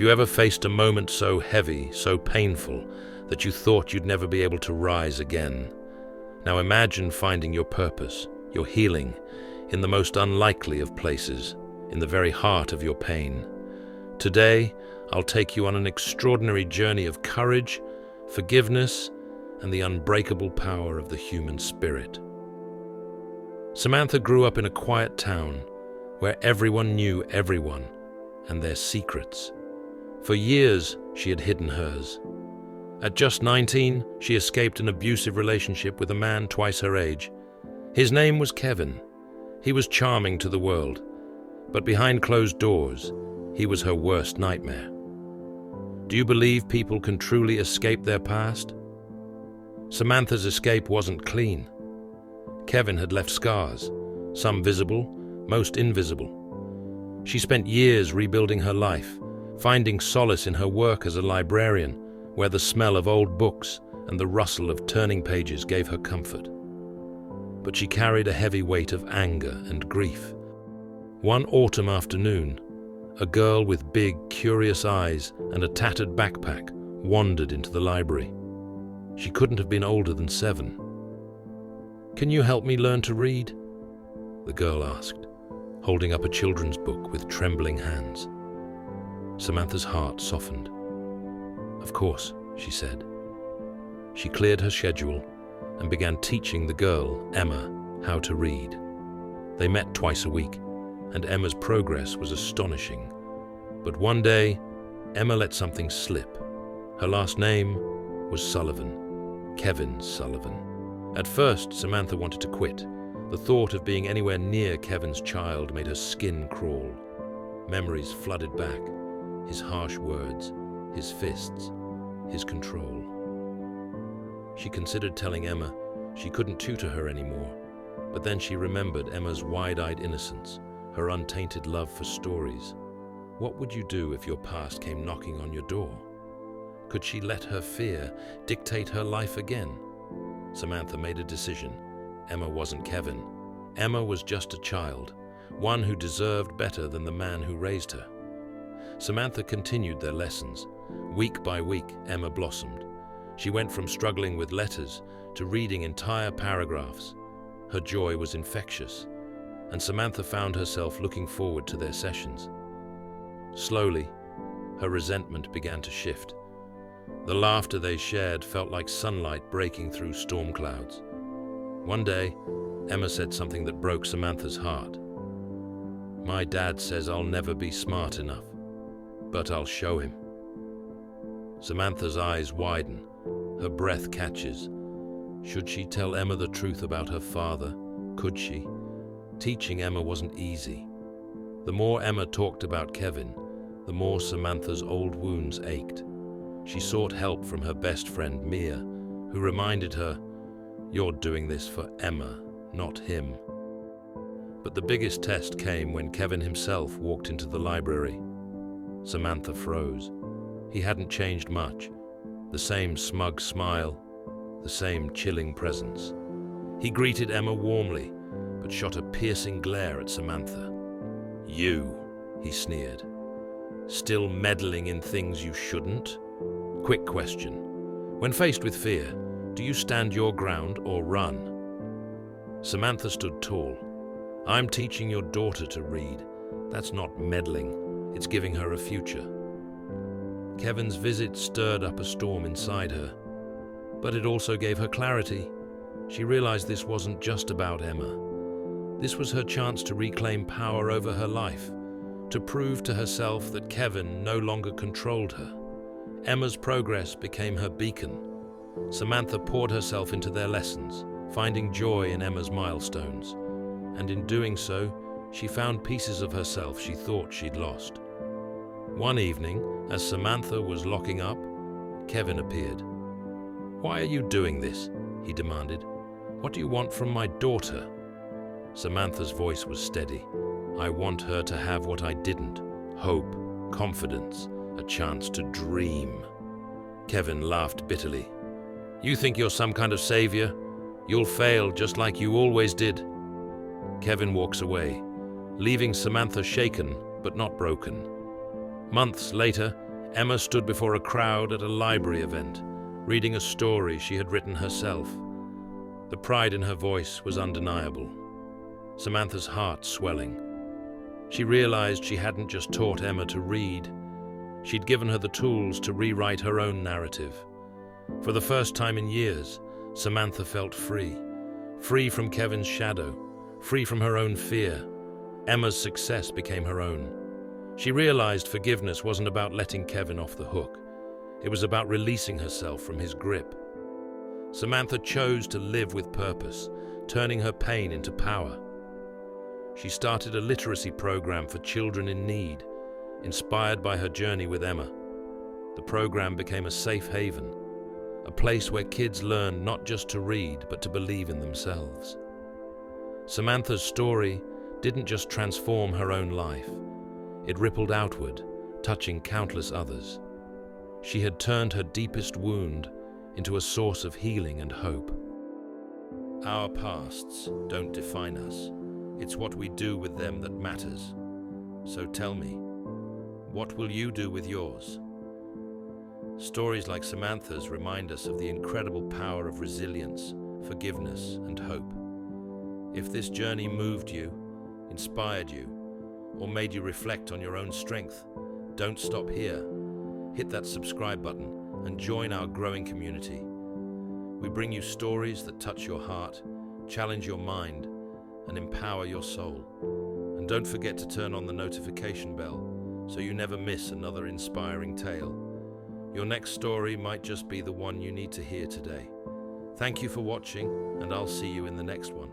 Have you ever faced a moment so heavy, so painful, that you thought you'd never be able to rise again? Now imagine finding your purpose, your healing, in the most unlikely of places, in the very heart of your pain. Today, I'll take you on an extraordinary journey of courage, forgiveness, and the unbreakable power of the human spirit. Samantha grew up in a quiet town where everyone knew everyone and their secrets. For years, she had hidden hers. At just 19, she escaped an abusive relationship with a man twice her age. His name was Kevin. He was charming to the world, but behind closed doors, he was her worst nightmare. Do you believe people can truly escape their past? Samantha's escape wasn't clean. Kevin had left scars, some visible, most invisible. She spent years rebuilding her life, finding solace in her work as a librarian, where the smell of old books and the rustle of turning pages gave her comfort. But she carried a heavy weight of anger and grief. One autumn afternoon, a girl with big, curious eyes and a tattered backpack wandered into the library. She couldn't have been older than 7. "Can you help me learn to read?" the girl asked, holding up a children's book with trembling hands. Samantha's heart softened. "Of course," she said. She cleared her schedule and began teaching the girl, Emma, how to read. They met twice a week, and Emma's progress was astonishing. But one day, Emma let something slip. Her last name was Sullivan, Kevin Sullivan. At first, Samantha wanted to quit. The thought of being anywhere near Kevin's child made her skin crawl. Memories flooded back. His harsh words, his fists, his control. She considered telling Emma she couldn't tutor her anymore, but then she remembered Emma's wide-eyed innocence, her untainted love for stories. What would you do if your past came knocking on your door? Could she let her fear dictate her life again? Samantha made a decision. Emma wasn't Kevin. Emma was just a child, one who deserved better than the man who raised her. Samantha continued their lessons. Week by week, Emma blossomed. She went from struggling with letters to reading entire paragraphs. Her joy was infectious, and Samantha found herself looking forward to their sessions. Slowly, her resentment began to shift. The laughter they shared felt like sunlight breaking through storm clouds. One day, Emma said something that broke Samantha's heart. "My dad says I'll never be smart enough, but I'll show him." Samantha's eyes widen, her breath catches. Should she tell Emma the truth about her father? Could she? Teaching Emma wasn't easy. The more Emma talked about Kevin, the more Samantha's old wounds ached. She sought help from her best friend, Mia, who reminded her, "You're doing this for Emma, not him." But the biggest test came when Kevin himself walked into the library. Samantha froze. He hadn't changed much. The same smug smile, the same chilling presence. He greeted Emma warmly, but shot a piercing glare at Samantha. "You," he sneered. "Still meddling in things you shouldn't?" Quick question. When faced with fear, do you stand your ground or run? Samantha stood tall. "I'm teaching your daughter to read. That's not meddling. It's giving her a future." Kevin's visit stirred up a storm inside her, but it also gave her clarity. She realized this wasn't just about Emma. This was her chance to reclaim power over her life, to prove to herself that Kevin no longer controlled her. Emma's progress became her beacon. Samantha poured herself into their lessons, finding joy in Emma's milestones, and in doing so, she found pieces of herself she thought she'd lost. One evening, as Samantha was locking up, Kevin appeared. "Why are you doing this?" he demanded. "What do you want from my daughter?" Samantha's voice was steady. "I want her to have what I didn't. Hope, confidence, a chance to dream." Kevin laughed bitterly. "You think you're some kind of savior? You'll fail just like you always did." Kevin walks away, leaving Samantha shaken but not broken. Months later, Emma stood before a crowd at a library event, reading a story she had written herself. The pride in her voice was undeniable, Samantha's heart swelling. She realized she hadn't just taught Emma to read, she'd given her the tools to rewrite her own narrative. For the first time in years, Samantha felt free. Free from Kevin's shadow, free from her own fear. Emma's success became her own. She realized forgiveness wasn't about letting Kevin off the hook. It was about releasing herself from his grip. Samantha chose to live with purpose, turning her pain into power. She started a literacy program for children in need, inspired by her journey with Emma. The program became a safe haven, a place where kids learn not just to read, but to believe in themselves. Samantha's story didn't just transform her own life. It rippled outward, touching countless others. She had turned her deepest wound into a source of healing and hope. Our pasts don't define us. It's what we do with them that matters. So tell me, what will you do with yours? Stories like Samantha's remind us of the incredible power of resilience, forgiveness, and hope. If this journey moved you, inspired you, or made you reflect on your own strength, don't stop here. Hit that subscribe button and join our growing community. We bring you stories that touch your heart, challenge your mind, and empower your soul. And don't forget to turn on the notification bell so you never miss another inspiring tale. Your next story might just be the one you need to hear today. Thank you for watching, and I'll see you in the next one.